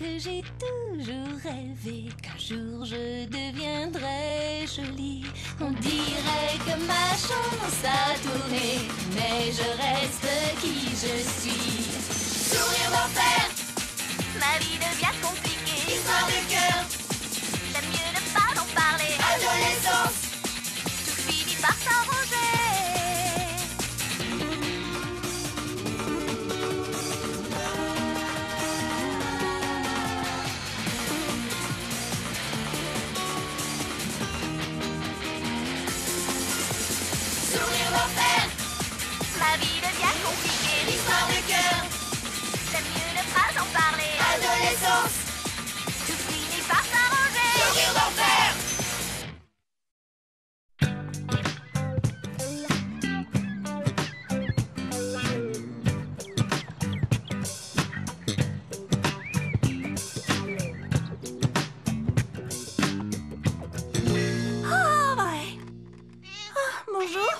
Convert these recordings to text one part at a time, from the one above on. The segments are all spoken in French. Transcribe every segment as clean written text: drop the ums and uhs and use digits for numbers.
que j'ai toujours rêvé qu'un jour je deviendrai jolie. On dirait que ma chance a tourné, mais je reste qui je suis. Sourire d'enfer, ma vie devient compliquée. Histoire de cœur, j'aime mieux ne pas en parler. Adolescence, tout finit par s'arranger. Ma vie devient compliquée, l'histoire de cœur. J'aime mieux ne pas en parler. Adolescence, tout finit par s'arranger. Sourire d'enfer. Oh, ouais. Oh, bonjour.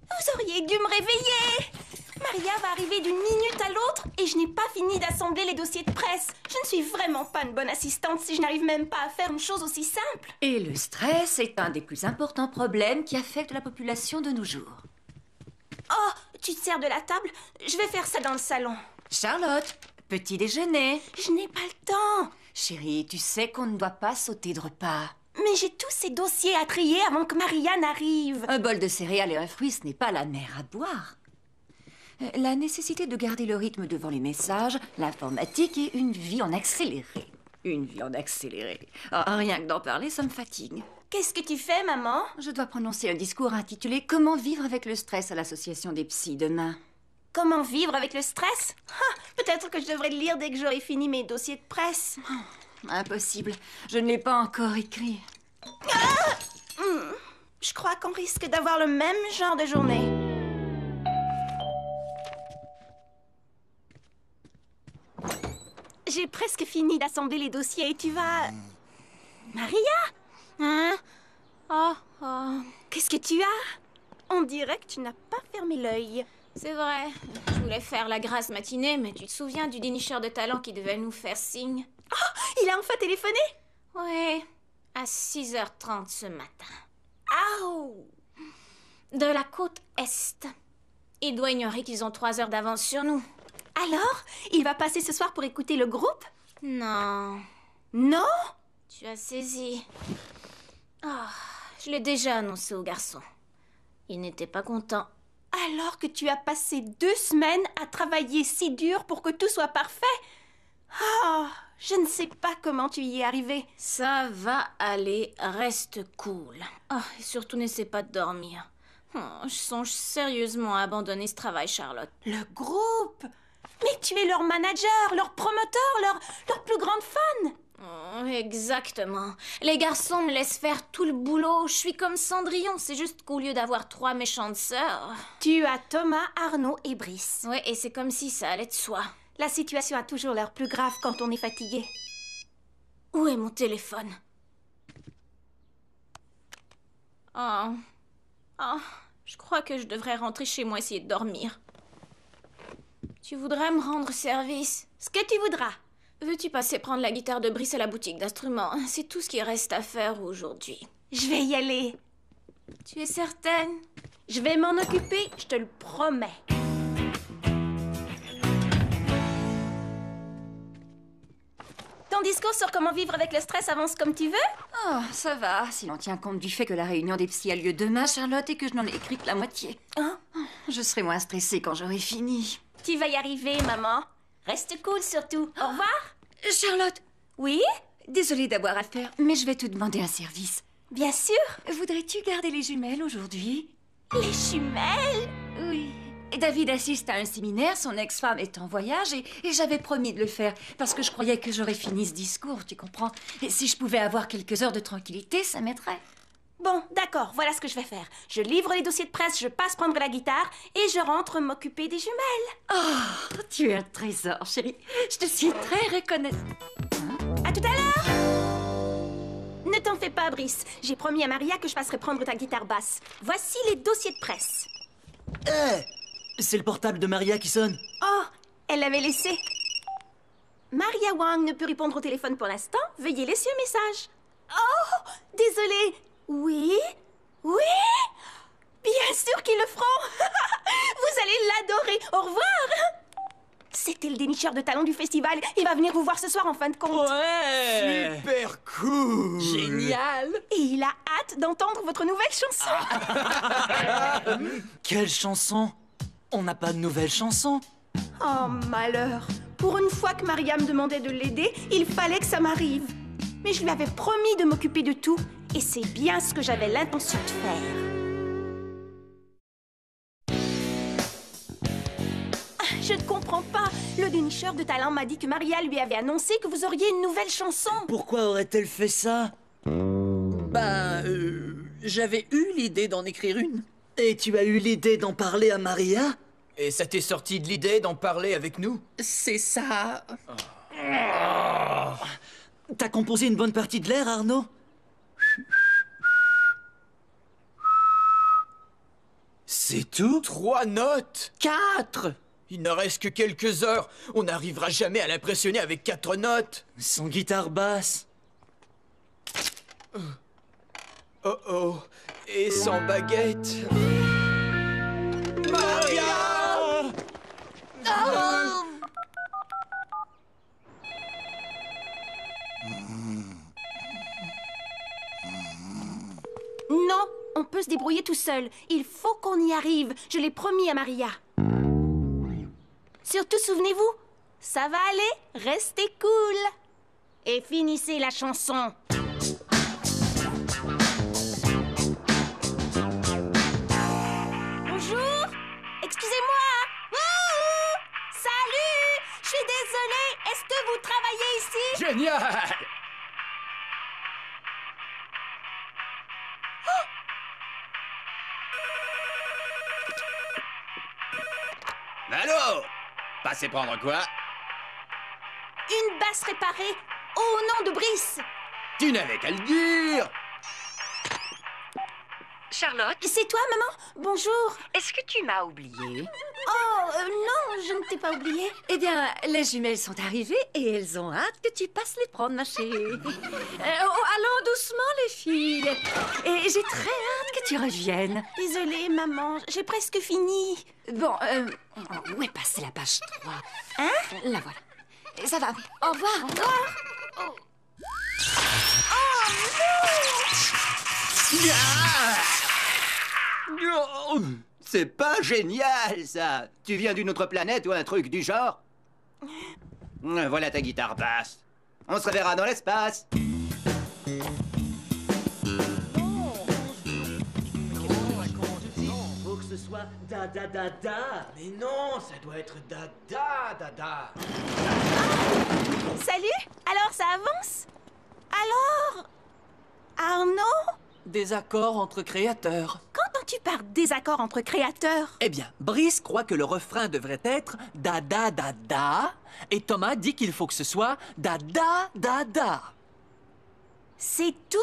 Vous auriez dû me réveiller. Maria va arriver d'une minute à l'autre et je n'ai pas fini d'assembler les dossiers de presse. Je ne suis vraiment pas une bonne assistante si je n'arrive même pas à faire une chose aussi simple. Et le stress est un des plus importants problèmes qui affectent la population de nos jours. Oh, tu te sers de la table? Je vais faire ça dans le salon. Charlotte, petit déjeuner. Je n'ai pas le temps. Chérie, tu sais qu'on ne doit pas sauter de repas. Mais j'ai tous ces dossiers à trier avant que Maria n'arrive. Un bol de céréales et un fruit, ce n'est pas la mer à boire. La nécessité de garder le rythme devant les messages, l'informatique et une vie en accéléré. Une vie en accéléré. Oh, rien que d'en parler, ça me fatigue. Qu'est-ce que tu fais, maman? Je dois prononcer un discours intitulé « Comment vivre avec le stress à l'association des psys demain ». Comment vivre avec le stress? Peut-être que je devrais le lire dès que j'aurai fini mes dossiers de presse. Impossible, je ne l'ai pas encore écrit. Je crois qu'on risque d'avoir le même genre de journée. J'ai presque fini d'assembler les dossiers et tu vas... Maria? Hein? Oh. Qu'est-ce que tu as? On dirait que tu n'as pas fermé l'œil. C'est vrai, je voulais faire la grasse matinée, mais tu te souviens du dénicheur de talent qui devait nous faire signe? Oh, il a enfin téléphoné? Ouais, à 6h30 ce matin. Aouh! De la côte Est. Il doit ignorer qu'ils ont 3 heures d'avance sur nous. Alors, il va passer ce soir pour écouter le groupe? Non. Non? Tu as saisi. Oh, je l'ai déjà annoncé au garçon. Il n'était pas content. Alors que tu as passé 2 semaines à travailler si dur pour que tout soit parfait? Ah, je ne sais pas comment tu y es arrivé. Ça va aller, reste cool. Oh, et surtout n'essaie pas de dormir. Je songe sérieusement à abandonner ce travail, Charlotte. Le groupe? Mais tu es leur manager, leur promoteur, leur plus grande fan. Oh, exactement. Les garçons me laissent faire tout le boulot. Je suis comme Cendrillon, c'est juste qu'au lieu d'avoir 3 méchantes sœurs... Tu as Thomas, Arnaud et Brice. Ouais, et c'est comme si ça allait de soi. La situation a toujours l'air plus grave quand on est fatigué. Où est mon téléphone? Oh, je crois que je devrais rentrer chez moi essayer de dormir. Tu voudrais me rendre service? Ce que tu voudras. Veux-tu passer prendre la guitare de Brice à la boutique d'instruments? C'est tout ce qui reste à faire aujourd'hui. Je vais y aller. Tu es certaine? Je vais m'en occuper, je te le promets. Ton discours sur comment vivre avec le stress avance comme tu veux? Oh, ça va, si l'on tient compte du fait que la réunion des psys a lieu demain, Charlotte, et que je n'en ai écrit que la moitié. Hein? Je serai moins stressée quand j'aurai fini. Tu vas y arriver, maman. Reste cool surtout. Au revoir. Charlotte! Oui? Désolée d'avoir à faire, mais je vais te demander un service. Bien sûr. Voudrais-tu garder les jumelles aujourd'hui? Les jumelles? Oui. David assiste à un séminaire, son ex-femme est en voyage et j'avais promis de le faire parce que je croyais que j'aurais fini ce discours, tu comprends? Et si je pouvais avoir quelques heures de tranquillité, ça m'aiderait. Bon, d'accord, voilà ce que je vais faire. Je livre les dossiers de presse, je passe prendre la guitare et je rentre m'occuper des jumelles. Oh, tu es un trésor, chérie. Je te suis très reconnaissante. À tout à l'heure! Ne t'en fais pas, Brice. J'ai promis à Maria que je passerai prendre ta guitare basse. Voici les dossiers de presse. Hé! C'est le portable de Maria qui sonne. Oh, Elle l'avait laissé. Maria Wang ne peut répondre au téléphone pour l'instant. Veuillez laisser un message. Oh, désolée. Oui? Oui? Bien sûr qu'ils le feront. Vous allez l'adorer. Au revoir. C'était le dénicheur de talons du festival. Il va venir vous voir ce soir en fin de compte. Ouais! Super cool! Génial! Et il a hâte d'entendre votre nouvelle chanson. Quelle chanson? On n'a pas de nouvelle chanson. Oh, malheur. Pour une fois que Maria me demandait de l'aider, il fallait que ça m'arrive. Mais je lui avais promis de m'occuper de tout. Et c'est bien ce que j'avais l'intention de faire. Je ne comprends pas. Le dénicheur de talent m'a dit que Maria lui avait annoncé que vous auriez une nouvelle chanson. Pourquoi aurait-elle fait ça? J'avais eu l'idée d'en écrire une. Et tu as eu l'idée d'en parler à Maria? Et ça t'est sorti de l'idée d'en parler avec nous? C'est ça. T'as composé une bonne partie de l'air, Arnaud? C'est tout? 3 notes? 4! Il ne reste que quelques heures. On n'arrivera jamais à l'impressionner avec 4 notes. Son guitare basse. Oh oh. Et sans baguette. Maria! Non, on peut se débrouiller tout seul. Il faut qu'on y arrive. Je l'ai promis à Maria. Surtout, souvenez-vous, ça va aller, restez cool. Et finissez la chanson. Bonjour, excusez-moi. Ouh, salut, je suis désolée. Est-ce que vous travaillez ici? Génial! Allô? Passez prendre quoi? Une basse réparée, au nom de Brice. Tu n'avais qu'à le dire! Charlotte, C'est toi, maman? Bonjour. est-ce que tu m'as oubliée? Oh, non, je ne t'ai pas oublié. Eh bien, les jumelles sont arrivées et elles ont hâte que tu passes les prendre, ma chérie. Allons doucement, les filles. Et j'ai très hâte que tu reviennes. Désolée, maman, j'ai presque fini. Bon, où est passée la page 3? Hein? La voilà. Ça va. Au revoir. Au revoir. Oh, c'est pas génial, ça! Tu viens d'une autre planète ou un truc du genre? Voilà ta guitare basse. On se reverra dans l'espace. Faut que ce soit da da da da. Mais non, ça doit être dada, dada. Salut, alors ça avance? Alors, Arnaud, Des accords entre créateurs. qu'entends-tu par désaccord entre créateurs? Eh bien, Brice croit que le refrain devrait être da da da da, et Thomas dit qu'il faut que ce soit da da da da. C'est tout?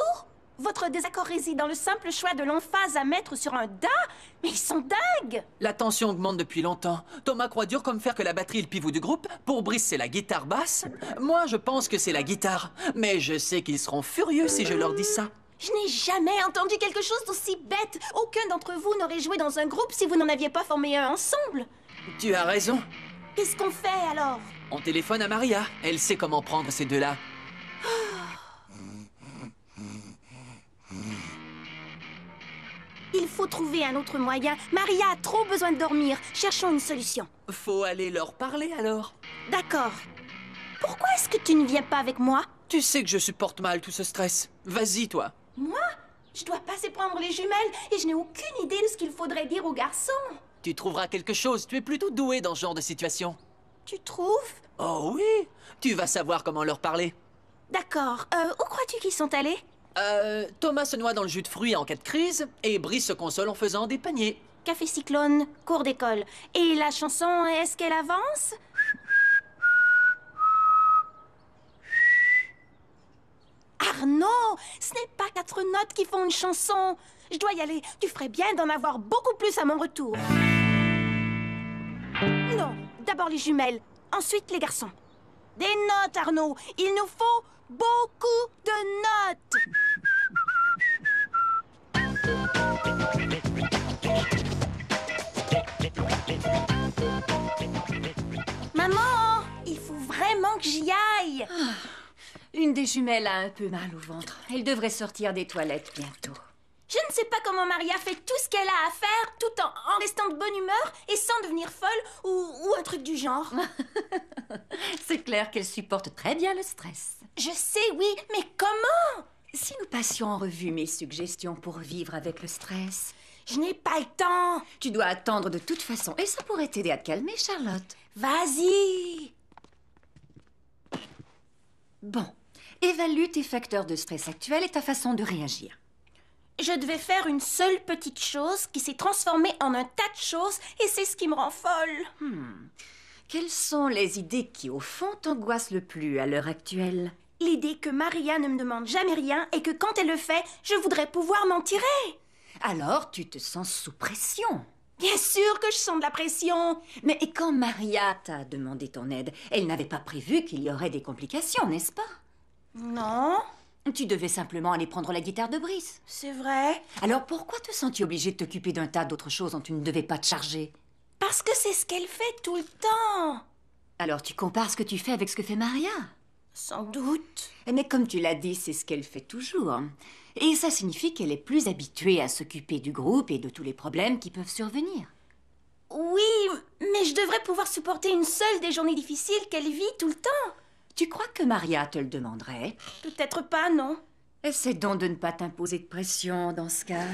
Votre désaccord réside dans le simple choix de l'emphase à mettre sur un da? Mais ils sont dingues! La tension augmente depuis longtemps. Thomas croit dur comme fer que la batterie est le pivot du groupe. Pour Brice, c'est la guitare basse. Moi, je pense que c'est la guitare. Mais je sais qu'ils seront furieux si je leur dis ça. Je n'ai jamais entendu quelque chose d'aussi bête. Aucun d'entre vous n'aurait joué dans un groupe si vous n'en aviez pas formé un ensemble. Tu as raison. Qu'est-ce qu'on fait alors? On téléphone à Maria. Elle sait comment prendre ces deux-là. Il faut trouver un autre moyen. Maria a trop besoin de dormir. Cherchons une solution. Faut aller leur parler alors. D'accord. Pourquoi est-ce que tu ne viens pas avec moi? Tu sais que je supporte mal tout ce stress. Vas-y, toi. Moi? Je dois passer prendre les jumelles et je n'ai aucune idée de ce qu'il faudrait dire aux garçons. Tu trouveras quelque chose. Tu es plutôt doué dans ce genre de situation. Tu trouves? Oh oui. Tu vas savoir comment leur parler. D'accord. Où crois-tu qu'ils sont allés? Thomas se noie dans le jus de fruits en cas de crise et Brice se console en faisant des paniers. Café Cyclone, cours d'école. Et la chanson, est-ce qu'elle avance? Arnaud, ce n'est pas 4 notes qui font une chanson. Je dois y aller. Tu ferais bien d'en avoir beaucoup plus à mon retour. Non, d'abord les jumelles. Ensuite, les garçons. Des notes, Arnaud. Il nous faut beaucoup de notes. Maman, il faut vraiment que j'y aille. Une des jumelles a un peu mal au ventre. Elle devrait sortir des toilettes bientôt. Je ne sais pas comment Maria fait tout ce qu'elle a à faire tout en restant de bonne humeur et sans devenir folle ou un truc du genre. C'est clair qu'elle supporte très bien le stress. Je sais, oui, mais comment? Si nous passions en revue mes suggestions pour vivre avec le stress... Je n'ai pas le temps. Tu dois attendre de toute façon et ça pourrait t'aider à te calmer, Charlotte. Vas-y. Bon, évalue tes facteurs de stress actuels et ta façon de réagir. Je devais faire une seule petite chose qui s'est transformée en un tas de choses et c'est ce qui me rend folle. Quelles sont les idées qui, au fond, t'angoissent le plus à l'heure actuelle? L'idée que Maria ne me demande jamais rien et que quand elle le fait, je voudrais pouvoir m'en tirer. Alors, tu te sens sous pression. Bien sûr que je sens de la pression. Mais quand Maria t'a demandé ton aide, elle n'avait pas prévu qu'il y aurait des complications, n'est-ce pas? Non, Tu devais simplement aller prendre la guitare de Brice. c'est vrai. Alors pourquoi te sens-tu obligée de t'occuper d'un tas d'autres choses dont tu ne devais pas te charger? Parce que c'est ce qu'elle fait tout le temps. Alors tu compares ce que tu fais avec ce que fait Maria? Sans doute. Mais comme tu l'as dit, c'est ce qu'elle fait toujours. Et ça signifie qu'elle est plus habituée à s'occuper du groupe et de tous les problèmes qui peuvent survenir. Oui, mais je devrais pouvoir supporter une seule des journées difficiles qu'elle vit tout le temps. Tu crois que Maria te le demanderait? Peut-être pas, non. Essaie donc de ne pas t'imposer de pression dans ce cas.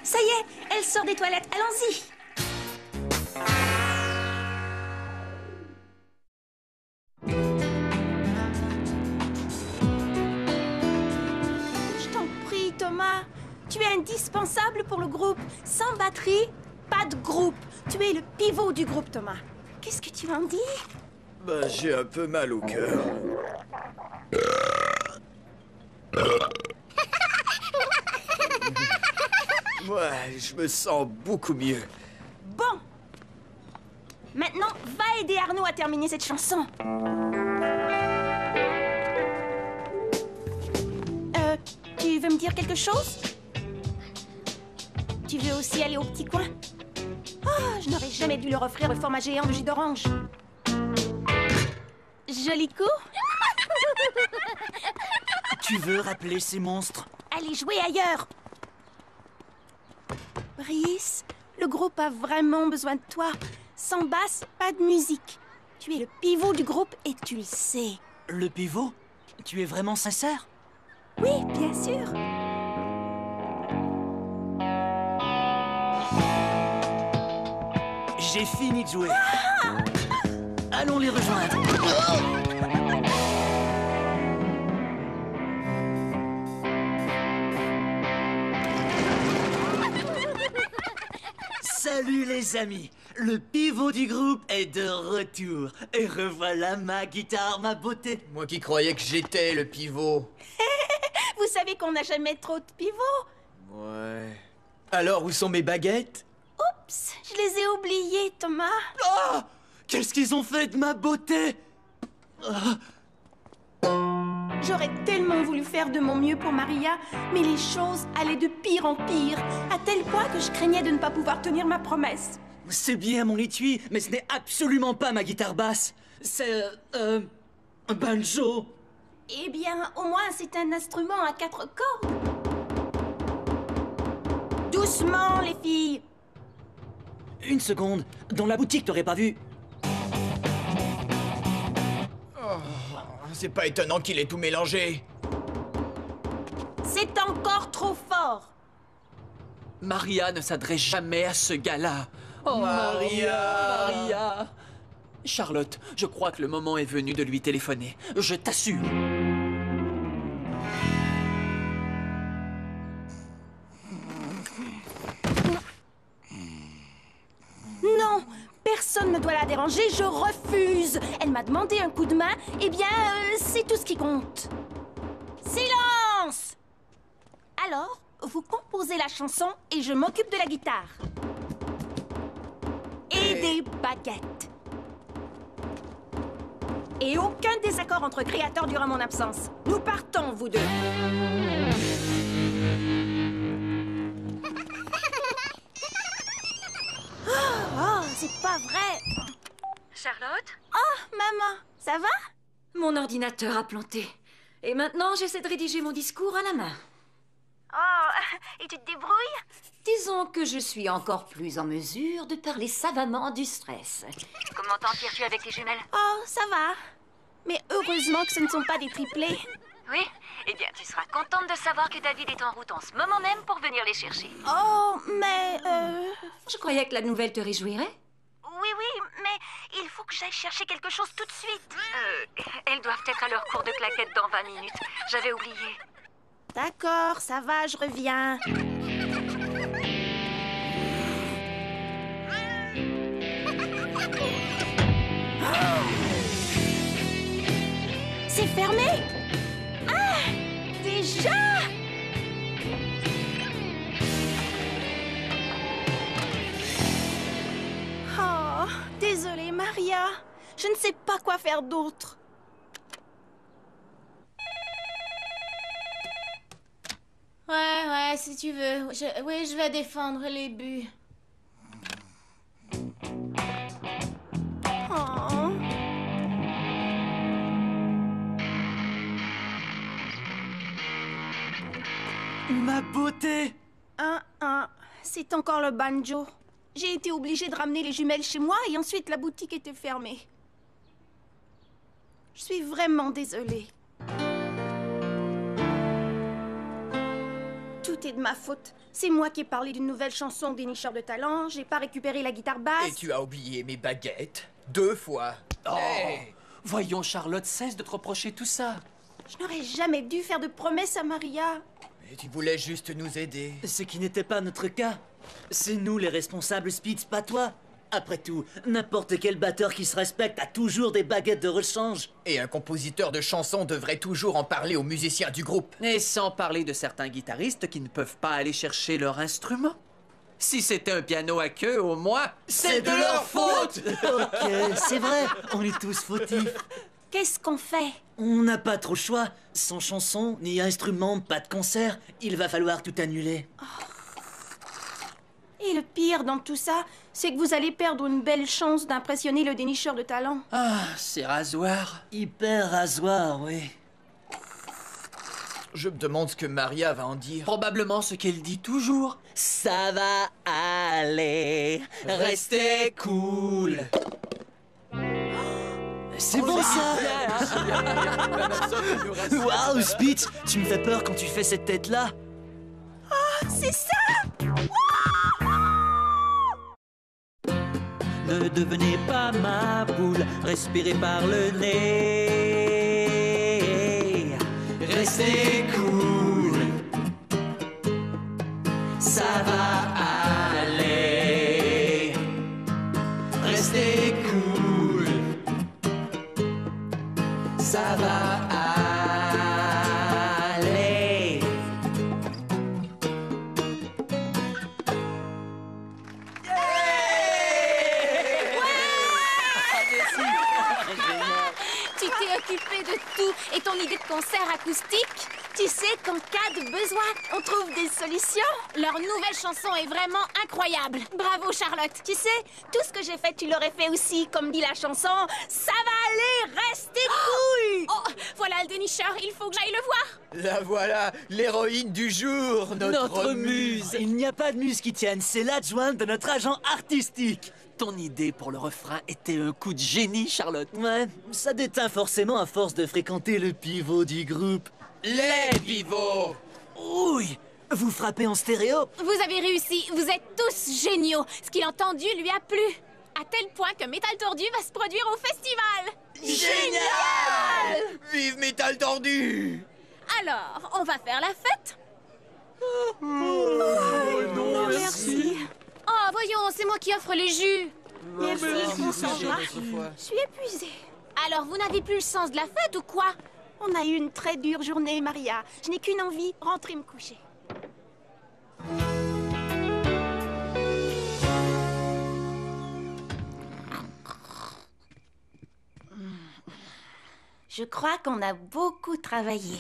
Ça y est, elle sort des toilettes. Allons-y. Je t'en prie, Thomas. Tu es indispensable pour le groupe. Sans batterie, pas de groupe. Tu es le pivot du groupe, Thomas. Qu'est-ce que tu en dis? Bah, j'ai un peu mal au cœur. Ouais, je me sens beaucoup mieux. Bon. Maintenant, va aider Arnaud à terminer cette chanson. Tu veux me dire quelque chose? Tu veux aussi aller au petit coin? Ah, je n'aurais jamais dû leur offrir le format géant de jus d'orange. Joli coup. Tu veux rappeler ces monstres? Allez jouer ailleurs. Brice, le groupe a vraiment besoin de toi. Sans basse, pas de musique. Tu es le pivot du groupe et tu le sais. Le pivot? Tu es vraiment sincère? Oui, bien sûr. J'ai fini de jouer. Allons les rejoindre. Salut les amis. Le pivot du groupe est de retour. Et revoilà ma guitare, ma beauté. Moi qui croyais que j'étais le pivot. Vous savez qu'on n'a jamais trop de pivots. Ouais. Alors, où sont mes baguettes? Oups, je les ai oubliés, Thomas. Ah! Qu'est-ce qu'ils ont fait de ma beauté? J'aurais tellement voulu faire de mon mieux pour Maria, mais les choses allaient de pire en pire, à tel point que je craignais de ne pas pouvoir tenir ma promesse. C'est bien mon étui, mais ce n'est absolument pas ma guitare basse. C'est... un banjo. Eh bien, au moins c'est un instrument à 4 cordes. Doucement, les filles. Une seconde, dans la boutique, t'aurais pas vu? C'est pas étonnant qu'il ait tout mélangé. C'est encore trop fort. Maria ne s'adresse jamais à ce gars-là. Oh, Maria! Charlotte, je crois que le moment est venu de lui téléphoner. Je t'assure. Non, personne ne doit la déranger, je refuse. Elle m'a demandé un coup de main, eh bien, c'est tout ce qui compte. Silence! Alors, vous composez la chanson et je m'occupe de la guitare. Et des baguettes. Et aucun désaccord entre créateurs durant mon absence. Nous partons, vous deux. Oh, c'est pas vrai. Charlotte? Oh, maman, ça va? Mon ordinateur a planté. Et maintenant, j'essaie de rédiger mon discours à la main. Oh, et tu te débrouilles? Disons que je suis encore plus en mesure de parler savamment du stress. Comment t'en tires-tu avec tes jumelles? Oh, ça va. Mais heureusement que ce ne sont pas des triplés. Oui? Eh bien, tu seras contente de savoir que David est en route en ce moment même pour venir les chercher. Oh, mais Je croyais que la nouvelle te réjouirait. Oui, oui, mais il faut que j'aille chercher quelque chose tout de suite. Elles doivent être à leur cours de claquettes dans 20 minutes. J'avais oublié. D'accord, ça va, je reviens. C'est fermé! Ah! Déjà! Oh, désolée, Maria. Je ne sais pas quoi faire d'autre. Ouais, si tu veux. Oui, je vais défendre les buts. Oh. Ma beauté! C'est encore le banjo. J'ai été obligée de ramener les jumelles chez moi et ensuite la boutique était fermée. Je suis vraiment désolée. Tout est de ma faute. C'est moi qui ai parlé d'une nouvelle chanson au dénicheur de talent. J'ai pas récupéré la guitare basse. Et tu as oublié mes baguettes 2 fois. Oh, Hey. voyons, Charlotte, cesse de te reprocher tout ça. Je n'aurais jamais dû faire de promesses à Maria. Mais tu voulais juste nous aider. Ce qui n'était pas notre cas. C'est nous les responsables, Spitz, pas toi. Après tout, n'importe quel batteur qui se respecte a toujours des baguettes de rechange. Et un compositeur de chansons devrait toujours en parler aux musiciens du groupe. Et sans parler de certains guitaristes qui ne peuvent pas aller chercher leur instrument. Si c'était un piano à queue, au moins, c'est de leur faute! Ok, c'est vrai, on est tous fautifs. Qu'est-ce qu'on fait? On n'a pas trop le choix. Sans chanson, ni instrument, pas de concert, il va falloir tout annuler. Et le pire dans tout ça, c'est que vous allez perdre une belle chance d'impressionner le dénicheur de talent. Ah, ces rasoirs. Hyper rasoir, oui. Je me demande ce que Maria va en dire. Probablement ce qu'elle dit toujours. Ça va aller, restez cool. C'est bon ça. Waouh, Spitz, tu me fais peur quand tu fais cette tête-là. C'est ça! Ne devenez pas ma boule, respirez par le nez. Restez cool, ça va aller. Restez cool, ça va aller. Tu t'es occupé de tout. Et ton idée de concert acoustique? Tu sais qu'en cas de besoin, on trouve des solutions. Leur nouvelle chanson est vraiment incroyable. Bravo, Charlotte. Tu sais, tout ce que j'ai fait, tu l'aurais fait aussi. Comme dit la chanson, ça va aller, restez cool! Oh, voilà le dénicheur. Il faut que j'aille le voir. La voilà, l'héroïne du jour, notre muse. Il n'y a pas de muse qui tienne, c'est l'adjointe de notre agent artistique. Ton idée pour le refrain était un coup de génie, Charlotte. Ouais, ça déteint forcément à force de fréquenter le pivot du groupe. Les pivots. Oui, vous frappez en stéréo. Vous avez réussi. Vous êtes tous géniaux. Ce qu'il a entendu lui a plu. À tel point que Métal Tordu va se produire au festival. Génial! Vive Métal Tordu! Alors, on va faire la fête? Non, merci. Oh, voyons, c'est moi qui offre les jus. Merci, on s'en va. Autrefois. Je suis épuisée. Alors, vous n'avez plus le sens de la fête ou quoi? On a eu une très dure journée, Maria. Je n'ai qu'une envie, rentrer me coucher. Je crois qu'on a beaucoup travaillé.